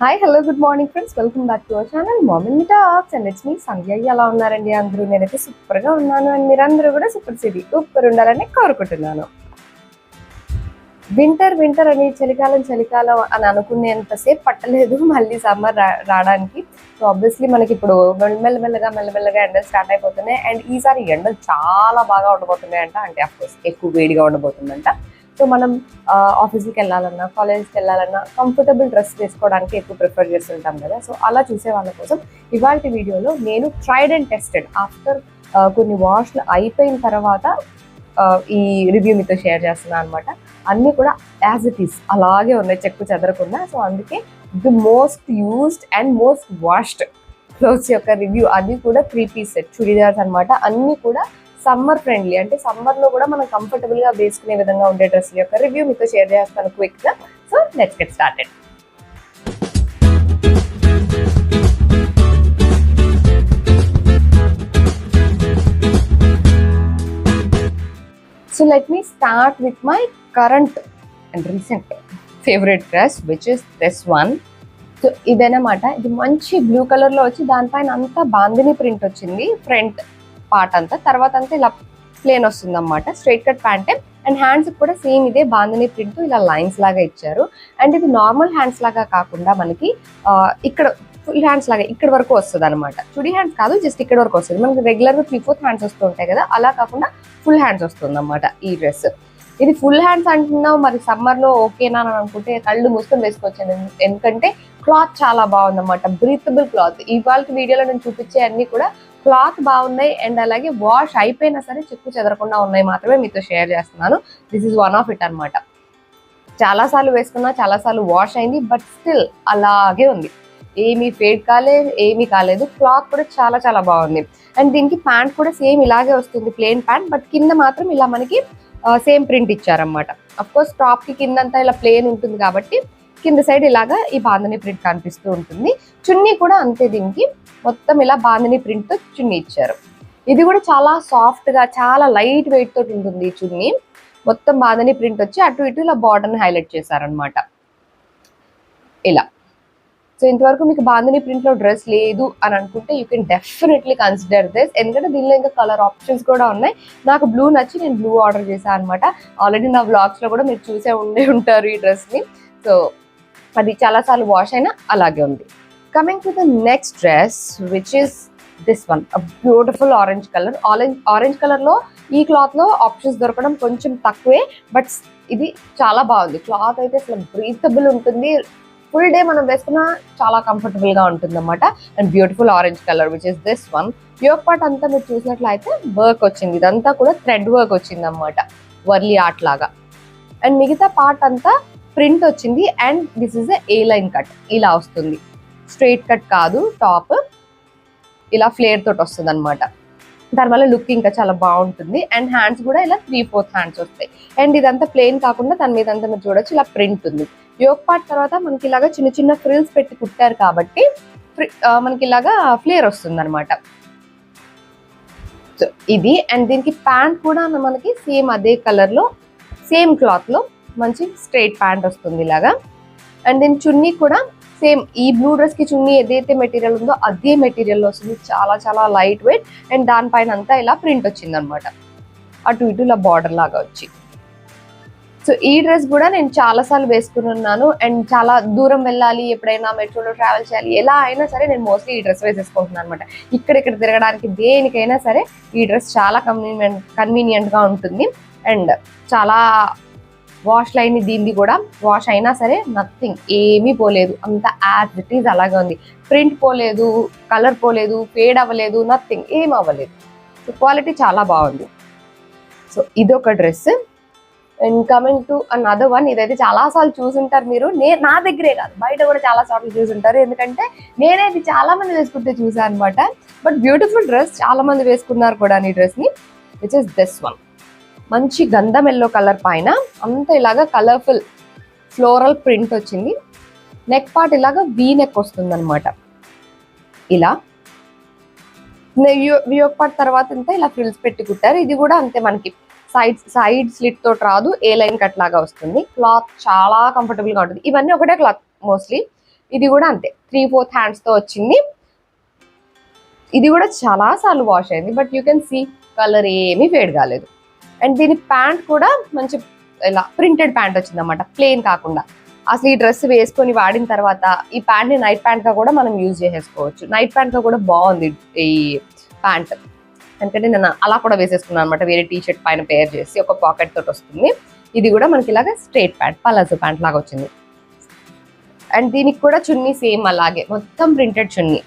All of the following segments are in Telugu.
Hi hello good morning friends, welcome back to our channel morning talks and it's me Sandhya. ఎలా ఉన్నారండి అందరూ? నేనైతే సూపర్గా ఉన్నాను అండ్ మీరందరూ కూడా సూపర్ ఉండాలని కోరుకుంటున్నాను. వింటర్ వింటర్ అని చలికాలం చలికాలం అని అనుకునేంతసేపు పట్టలేదు మళ్ళీ సమ్మర్ రావడానికి. సో ఆబ్వియస్లీ మనకి ఇప్పుడు మెల్లమెల్లగా ఎండలు స్టార్ట్ అయిపోతున్నాయి అండ్ ఈసారి ఎండలు చాలా బాగా ఉండబోతున్నాయంట. అంటే అఫ్కోర్స్ ఎక్కువ వేడిగా ఉండబోతుందంట. సో మనం ఆఫీస్కి వెళ్ళాలన్నా కాలేజ్కి వెళ్ళాలన్నా కంఫర్టబుల్ డ్రెస్ వేసుకోవడానికి ఎక్కువ ప్రిఫర్ చేస్తుంటాం కదా. సో అలా చూసే వాళ్ళ కోసం ఇవాళ వీడియోలో నేను ట్రైడ్ అండ్ టెస్టెడ్ ఆఫ్టర్ కొన్ని వాష్లు అయిపోయిన తర్వాత ఈ రివ్యూ మీతో షేర్ చేస్తున్నాను అనమాట. అన్నీ కూడా యాజ్ ఇట్ ఈస్ అలాగే ఉన్నాయి, చెక్కు చెదరకుండా. సో అందుకే the most used and most washed clothes యొక్క రివ్యూ, అది కూడా 3 పీస్ సెట్ చుడిదార్స్ అనమాట. అన్నీ కూడా సమ్మర్ ఫ్రెండ్లీ, అంటే సమ్మర్లో కూడా మనం కంఫర్టబుల్గా వేసుకునే విధంగా ఉండే డ్రెస్ యొక్క రివ్యూ మీతో షేర్ చేస్తాను క్విక్గా. So let's get started. So let me start with my current and recent favorite dress, which is this one. So ఇదేనమాట. ఇది మంచి బ్లూ కలర్లో వచ్చి దానిపైన అంతా బాందిని ప్రింట్ వచ్చింది ఫ్రంట్ పార్ట్ అంతా. తర్వాత అంతా ఇలా ప్లేన్ వస్తుంది అన్నమాట, స్ట్రైట్ కట్ ప్యాంటే. అండ్ హ్యాండ్స్ కూడా సేమ్ ఇదే బాందిని ప్రింట్ ఇలా లైన్స్ లాగా ఇచ్చారు. అండ్ ఇది నార్మల్ హ్యాండ్స్ లాగా కాకుండా మనకి ఇక్కడ ఫుల్ హ్యాండ్స్ లాగా ఇక్కడ వరకు వస్తుంది అనమాట. చుడి హ్యాండ్స్ కాదు, జస్ట్ ఇక్కడ వరకు వస్తుంది. మనకి రెగ్యులర్గా 3/4 హ్యాండ్స్ వస్తూ ఉంటాయి కదా, అలా కాకుండా ఫుల్ హ్యాండ్స్ వస్తుంది అన్నమాట ఈ డ్రెస్. ఇది ఫుల్ హ్యాండ్స్ అంటున్నావు మరి సమ్మర్లో ఓకేనా అని అనుకుంటే కళ్ళు మూసుకొని వేసుకోవచ్చు. ఎందుకంటే క్లాత్ చాలా బాగుందన్నమాట, బ్రీతబుల్ క్లాత్. ఇవాళ వీడియోలో నేను చూపించే అన్ని కూడా క్లాత్ బాగున్నాయి అండ్ అలాగే వాష్ అయిపోయినా సరే చెక్కు చెదరకుండా ఉన్నాయి మాత్రమే మీతో షేర్ చేస్తున్నాను. This is one of it అనమాట. చాలాసార్లు వేసుకున్నా, చాలాసార్లు వాష్ అయింది, బట్ స్టిల్ అలాగే ఉంది. ఏమీ ఫేడ్ ఏమీ కాలేదు. క్లాత్ కూడా చాలా చాలా బాగుంది. అండ్ దీనికి ప్యాంట్ కూడా సేమ్ ఇలాగే వస్తుంది, ప్లెయిన్ ప్యాంట్. బట్ కింద మాత్రం ఇలా మనకి సేమ్ ప్రింట్ ఇచ్చారనమాట. అఫ్కోర్స్ టాప్కి కిందంతా ఇలా ప్లెయిన్ ఉంటుంది కాబట్టి కింద సైడ్ ఇలాగా ఈ బాందని ప్రింట్ కనిపిస్తూ ఉంటుంది. చున్నీ కూడా అంతే, దీనికి మొత్తం ఇలా బాందని ప్రింట్తో చున్నీ ఇచ్చారు. ఇది కూడా చాలా సాఫ్ట్గా చాలా లైట్ వెయిట్ తోటి ఉంటుంది ఈ చున్నీ. మొత్తం బాందని ప్రింట్ వచ్చి అటు ఇటు ఇలా బార్డర్ని హైలైట్ చేశారనమాట ఇలా. సో ఇంతవరకు మీకు బాందని ప్రింట్లో డ్రెస్ లేదు అని అనుకుంటే you can definitely consider this. ఎందుకంటే దీనిలో ఇంకా కలర్ ఆప్షన్స్ కూడా ఉన్నాయి. నాకు బ్లూ నచ్చి నేను బ్లూ ఆర్డర్ చేశాను అనమాట. ఆల్రెడీ నా వ్లాగ్స్లో కూడా మీరు చూసే ఉంటారు ఈ డ్రెస్ని. సో అది చాలాసార్లు వాష్ అయినా అలాగే ఉంది. Coming to the next dress, which is this one, a beautiful orange colour. Orange కలర్లో ఈ క్లాత్లో ఆప్షన్స్ దొరకడం కొంచెం తక్కువే, బట్ ఇది చాలా బాగుంది. క్లాత్ అయితే అసలు బ్రీతబుల్ ఉంటుంది. ఫుల్ డే మనం వేసుకున్నా చాలా కంఫర్టబుల్గా ఉంటుంది అన్నమాట. And beautiful orange colour, which is this one. Yoke part అంతా మీరు చూసినట్లయితే వర్క్ వచ్చింది, ఇదంతా కూడా థ్రెడ్ వర్క్ వచ్చింది అన్నమాట, వర్లీ ఆర్ట్ లాగా. అండ్ మిగతా పార్ట్ అంతా ప్రింట్ వచ్చింది. And this is a line cut, ఇలా వస్తుంది. స్ట్రైట్ కట్ కాదు, టాప్ ఇలా ఫ్లేర్ తోటి వస్తుంది అనమాట. దానివల్ల లుక్ ఇంకా చాలా బాగుంటుంది. అండ్ హ్యాండ్స్ కూడా ఇలా 3/4 హ్యాండ్స్ వస్తాయి. అండ్ ఇదంతా ప్లెయిన్ కాకుండా దాని మీద అంతా మీరు చూడొచ్చు ఇలా ప్రింట్ ఉంది. యోక్ పార్ట్ తర్వాత మనకి ఇలాగా చిన్న చిన్న ఫ్రిల్స్ పెట్టి కుట్టారు కాబట్టి మనకి ఇలాగా ఫ్లేర్ వస్తుంది అనమాట. సో ఇది. అండ్ దీనికి ప్యాంట్ కూడా మనకి సేమ్ అదే కలర్లో సేమ్ క్లాత్లో మంచి స్ట్రైట్ ప్యాంట్ వస్తుంది ఇలాగా. అండ్ దీని చున్నీ కూడా సేమ్ ఈ బ్లూ డ్రెస్కి చున్నీ ఏదైతే మెటీరియల్ ఉందో అదే మెటీరియల్లో వస్తుంది. చాలా చాలా లైట్ వెయిట్. అండ్ దానిపైన అంతా ఇలా ప్రింట్ వచ్చింది అనమాట, అటు ఇటు ఇలా బార్డర్ లాగా వచ్చి. సో ఈ డ్రెస్ కూడా నేను చాలాసార్లు వేసుకుని ఉన్నాను. అండ్ చాలా దూరం వెళ్ళాలి, ఎప్పుడైనా మెట్రోలో ట్రావెల్ చేయాలి, ఎలా అయినా సరే నేను మోస్ట్లీ ఈ డ్రెస్ వేసేసుకుంటున్నాను అనమాట. ఇక్కడిక్కడ తిరగడానికి దేనికైనా సరే ఈ డ్రెస్ చాలా కన్వీనియంట్గా ఉంటుంది. అండ్ చాలా వాష్ లైన్ దీనిది కూడా, వాష్ అయినా సరే నథింగ్, ఏమీ పోలేదు, అంత యాజ్ ఇట్ ఈజ్ అలాగే ఉంది. ప్రింట్ పోలేదు, కలర్ పోలేదు, ఫేడ్ అవ్వలేదు, నథింగ్, ఏం అవ్వలేదు. సో క్వాలిటీ చాలా బాగుంది. సో ఇదొక dress. And coming to another one, ఇదైతే చాలాసార్లు చూసుంటారు మీరు. నా దగ్గరే కాదు, బయట కూడా చాలాసార్లు చూసుంటారు. ఎందుకంటే నేనే ఇది చాలా మంది వేసుకుంటే చూసాను అనమాట. బట్ బ్యూటిఫుల్ డ్రెస్, చాలా మంది వేసుకున్నారు కూడా ఈ డ్రెస్ని, విచ్ ఇస్ దిస్ వన్. మంచి గంధం ఎల్లో కలర్ పైన అంత ఇలాగా కలర్ఫుల్ ఫ్లోరల్ ప్రింట్ వచ్చింది. నెక్ పార్ట్ ఇలాగా వీ నెక్ వస్తుంది అనమాట ఇలా. యోక్ పార్ట్ తర్వాత అంతా ఇలా ఫ్రిల్స్ పెట్టి కుట్టారు. ఇది కూడా అంతే, మనకి సైడ్ స్లిట్ తోటి రాదు, ఏ లైన్ కట్ లాగా వస్తుంది. క్లాత్ చాలా కంఫర్టబుల్ గా ఉంటుంది. ఇవన్నీ ఒకటే క్లాత్ మోస్ట్లీ. ఇది కూడా అంతే 3/4 హ్యాండ్స్ తో వచ్చింది. ఇది కూడా చాలా సార్లు వాష్ అయింది, but you can see colour ఏమీ ఫేడ్ కాలేదు. అండ్ దీని ప్యాంట్ కూడా మంచి ఇలా ప్రింటెడ్ ప్యాంట్ వచ్చింది అనమాట, ప్లెయిన్ కాకుండా. అసలు ఈ డ్రెస్ వేసుకొని వాడిన తర్వాత ఈ ప్యాంట్ని నైట్ ప్యాంట్గా కూడా మనం యూజ్ చేసేసుకోవచ్చు. నైట్ ప్యాంట్గా కూడా బాగుంది ఈ ప్యాంట్, ఎందుకంటే నేను అలా కూడా వేసేసుకున్నాను అనమాట, వేరే టీ షర్ట్ పైన పేర్ చేసి ఒక పాకెట్ తోటి వస్తుంది. ఇది కూడా మనకి ఇలాగ స్ట్రైట్ ప్యాంట్, పలాజో ప్యాంట్ లాగా వచ్చింది. అండ్ దీనికి కూడా చున్నీ సేమ్ అలాగే మొత్తం ప్రింటెడ్ చున్నీ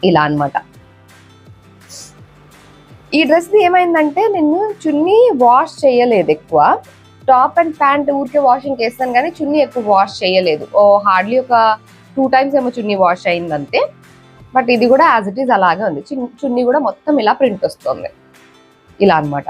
ఇలా అనమాట. ఈ డ్రెస్ ఏమైందంటే నేను చున్నీ వాష్ చేయలేదు ఎక్కువ, టాప్ అండ్ ప్యాంట్ ఊరికే వాషింగ్ వేస్తాను కానీ చున్నీ ఎక్కువ వాష్ చేయలేదు. హార్డ్లీ ఒక 2 times ఏమో చున్నీ వాష్ అయింది అంతే. బట్ ఇది కూడా యాజ్ ఇట్ ఈస్ అలాగే ఉంది, చున్నీ కూడా మొత్తం ఇలా ప్రింట్ వస్తుంది ఇలా అనమాట.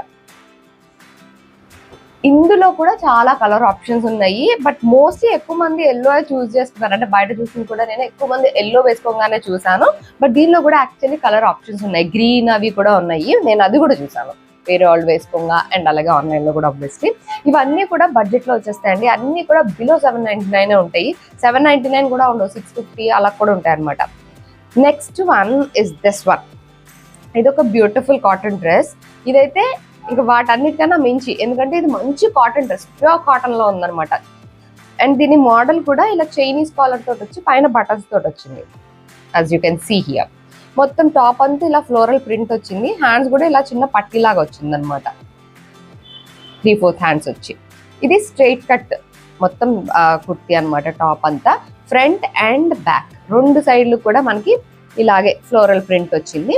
ఇందులో కూడా చాలా కలర్ ఆప్షన్స్ ఉన్నాయి, బట్ మోస్ట్లీ ఎక్కువ మంది ఎల్లో చూస్ చేస్తున్నారు. అంటే బయట చూసింది కూడా నేను ఎక్కువ మంది ఎల్లో వేసుకోగానే చూసాను, బట్ దీనిలో కూడా యాక్చువల్లీ కలర్ ఆప్షన్స్ ఉన్నాయి, గ్రీన్ అవి కూడా ఉన్నాయి. నేను అది కూడా చూసాను వేరే వాళ్ళు వేసుకోగా, అండ్ అలాగే ఆన్లైన్లో కూడా ఆబ్వియస్లీ. ఇవన్నీ కూడా బడ్జెట్లో వచ్చేస్తాయండి, అన్నీ కూడా బిలో 799 ఉంటాయి. 799 కూడా ఉండవు, 650 అలా కూడా ఉంటాయి అనమాట. Next one is this one. ఇది ఒక బ్యూటిఫుల్ కాటన్ డ్రెస్. ఇదైతే ఇంకా వాటన్నిటికన్నా మించి, ఎందుకంటే ఇది మంచి కాటన్ డ్రెస్, ప్యూర్ కాటన్ లో ఉందన్నమాట. అండ్ దీని మోడల్ కూడా ఇలా చైనీస్ కాలర్ తోటి వచ్చి పైన బటన్స్ తోటి వచ్చింది, as you can see here. మొత్తం టాప్ అంతా ఇలా ఫ్లోరల్ ప్రింట్ వచ్చింది, హ్యాండ్స్ కూడా ఇలా చిన్న పట్టీలాగా వచ్చింది అనమాట, 3/4 హ్యాండ్స్ వచ్చి. ఇది స్ట్రైట్ కట్ మొత్తం కుర్తీ అనమాట. టాప్ అంతా ఫ్రంట్ అండ్ బ్యాక్ 2 సైడ్లు కూడా మనకి ఇలాగే ఫ్లోరల్ ప్రింట్ వచ్చింది.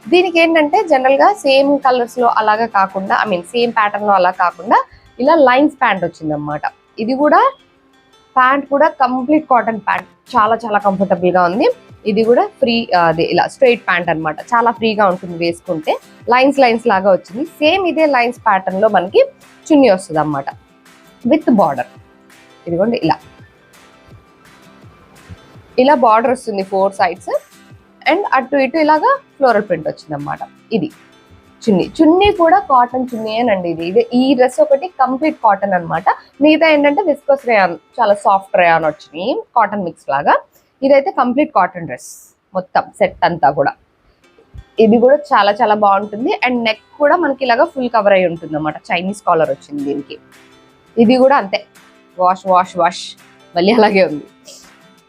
దీనికి ఏంటంటే జనరల్ గా సేమ్ కలర్స్ లో అలాగా కాకుండా, ఐ మీన్ సేమ్ ప్యాటర్న్ లో అలా కాకుండా ఇలా లైన్స్ ప్యాంట్ వచ్చింది అనమాట. ఇది కూడా ప్యాంట్ కూడా కంప్లీట్ కాటన్ ప్యాంట్, చాలా చాలా కంఫర్టబుల్ గా ఉంది. ఇది కూడా ఫ్రీ, అది ఇలా స్ట్రైట్ ప్యాంట్ అనమాట, చాలా ఫ్రీగా ఉంటుంది వేసుకుంటే. లైన్స్ లైన్స్ లాగా వచ్చింది, సేమ్ ఇదే లైన్స్ ప్యాటర్న్ లో మనకి చున్నీ వస్తుంది అనమాట విత్ బార్డర్. ఇదిగోండి ఇలా బార్డర్ వస్తుంది 4 sides, అండ్ అటు ఇటు ఇలాగా ఫ్లోరల్ ప్రింట్ వచ్చింది అనమాట. ఇది చున్నీ కూడా కాటన్ చున్నీ అండి. ఇది ఈ డ్రెస్ ఒకటి కంప్లీట్ కాటన్ అనమాట, మిగతా ఏంటంటే విస్కోస్ రేయాన్, చాలా సాఫ్ట్ రేయాన్ వచ్చినాయి, కాటన్ మిక్స్ లాగా. ఇదైతే కంప్లీట్ కాటన్ డ్రెస్ మొత్తం సెట్ అంతా కూడా. ఇది కూడా చాలా చాలా బాగుంటుంది. అండ్ నెక్ కూడా మనకి ఇలాగా ఫుల్ కవర్ అయి ఉంటుంది అనమాట, చైనీస్ కాలర్ వచ్చింది దీనికి. ఇది కూడా అంతే, వాష్ వాష్ వాష్ మళ్ళీ అలాగే ఉంది.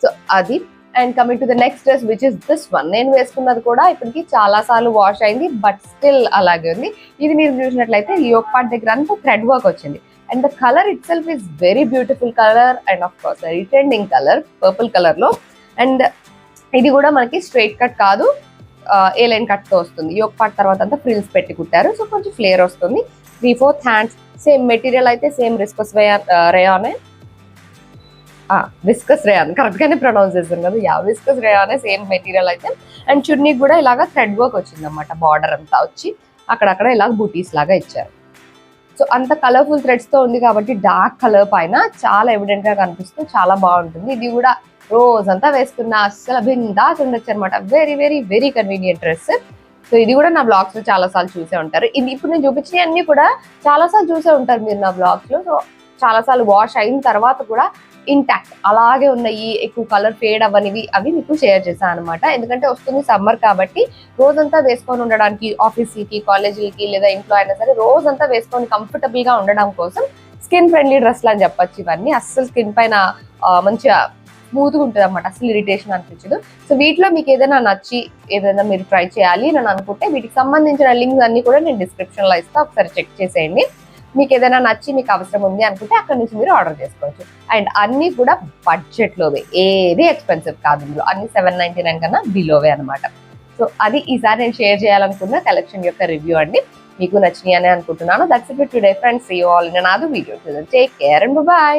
సో అది. And coming to the next dress which is this one. నేను వేసుకున్నది కూడా ఇప్పటికి చాలా సార్లు వాష్ అయింది, బట్ స్టిల్ అలాగే ఉంది. ఇది మీరు చూసినట్లయితే యోక్ పార్ట్ దగ్గర అంతా థ్రెడ్ వర్క్ వచ్చింది. And the colour it self is very beautiful colour, and of course very trending colour, purple colour లో. అండ్ ఇది కూడా మనకి స్ట్రైట్ కట్ కాదు, ఏ లైన్ కట్ తో వస్తుంది. యోక్ పార్ట్ తర్వాత అంతా ఫ్రిల్స్ పెట్టి కుట్టారు, సో కొంచెం ఫ్లేర్ వస్తుంది. 3/4 హ్యాండ్స్, సేమ్ మెటీరియల్ అయితే సేమ్ విస్కోస్ రేయానే, విస్కస్ రేయాన్ కరెక్ట్ గానే ప్రొనౌన్స్ చేస్తాను కదా, విస్కస్ రేయానే సేమ్ మెటీరియల్ అయితే. అండ్ చున్నీ కూడా ఇలాగా థ్రెడ్ వర్క్ వచ్చింది అనమాట, బార్డర్ అంతా వచ్చి అక్కడక్కడ ఇలా బూటీస్ లాగా ఇచ్చారు. సో అంత కలర్ఫుల్ థ్రెడ్స్ తో ఉంది కాబట్టి డార్క్ కలర్ పైన చాలా ఎవిడెంట్ గా కనిపిస్తూ చాలా బాగుంటుంది. ఇది కూడా రోజంతా వేసుకున్న అస్సలు బిందాస్ ఉండొచ్చు అనమాట, very very very convenient dress. So ఇది కూడా నా బ్లాగ్స్ లో చాలా సార్లు చూసే ఉంటారు. ఇది ఇప్పుడు నేను చూపించిన అన్ని కూడా చాలా సార్లు చూసే ఉంటారు మీరు నా బ్లాగ్స్ లో. సో చాలా సార్లు వాష్ అయిన తర్వాత కూడా ఇంటాక్ట్ అలాగే ఉన్నాయి, ఎక్కువ కలర్ ఫేడ్ అవ్వనివి అవి మీకు షేర్ చేశాను అనమాట. ఎందుకంటే వస్తుంది సమ్మర్ కాబట్టి రోజంతా వేసుకొని ఉండడానికి, ఆఫీస్కి కాలేజీలకి లేదా ఇంట్లో అయినా సరే రోజంతా వేసుకొని కంఫర్టబుల్ గా ఉండడం కోసం స్కిన్ ఫ్రెండ్లీ డ్రెస్లు అని చెప్పొచ్చు ఇవన్నీ. అస్సలు స్కిన్ పైన మంచిగా స్మూత్గా ఉంటుంది అనమాట, అసలు ఇరిటేషన్ అనిపించదు. సో వీటిలో మీకు ఏదైనా నచ్చి ఏదైనా మీరు ట్రై చేయాలి అని అనుకుంటే వీటికి సంబంధించిన లింక్స్ అన్ని కూడా నేను డిస్క్రిప్షన్ లో ఇస్తా, ఒకసారి చెక్ చేసేయండి. మీకు ఏదైనా నచ్చి మీకు అవసరం ఉంది అనుకుంటే అక్కడ నుంచి మీరు ఆర్డర్ చేసుకోవచ్చు. అండ్ అన్ని కూడా బడ్జెట్లోవే, ఏది ఎక్స్పెన్సివ్ కాదు, ఇందులో అన్ని 799 కన్నా బిలోవే అనమాట. సో అది ఈసారి నేను షేర్ చేయాలనుకున్న కలెక్షన్ యొక్క రివ్యూ అండి. మీకు నచ్చినాయి అని అనుకుంటున్నాను. That's it for today friends. See you all in another video. Take care and by.